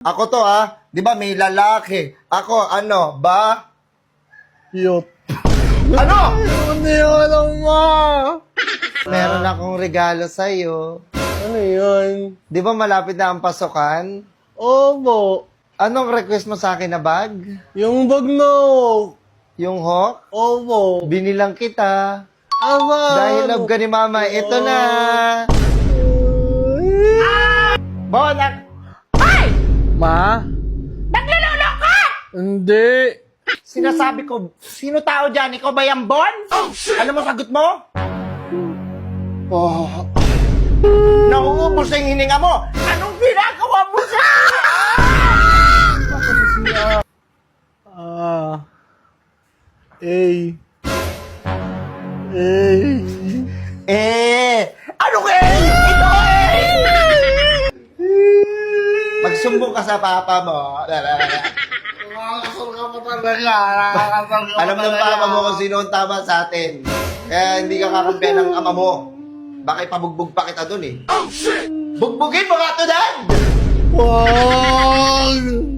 Ako to di ba may lalaki. Ako, ano, ba? Yot. Ano? Ano yun, ma? Meron akong regalo sa'yo. Ano yun? Di ba malapit na ang pasukan? Opo. Anong request mo sa akin na bag? Yung bagno. Yung hawk? Opo. Binilang kita. Aba. Dahil love ka ni mama, ito na. Bonak! Ma? Naglulunok ka! Hindi. Sinasabi ko, sino tao dyan? Ikaw ba yung Bon? Ano mo sagot mo? Oh. Nauubos na yung hininga mo. Anong ginagawa mo sa... Ano ka? Ito Magsumbong ka sa papa mo. Alam ng papa mo kung sino ang tama sa atin. Kaya hindi ka kakampihan ng ama mo. Baka ipabugbog pa kita dun eh. Bugbugin mo nga to, Dad! Wag!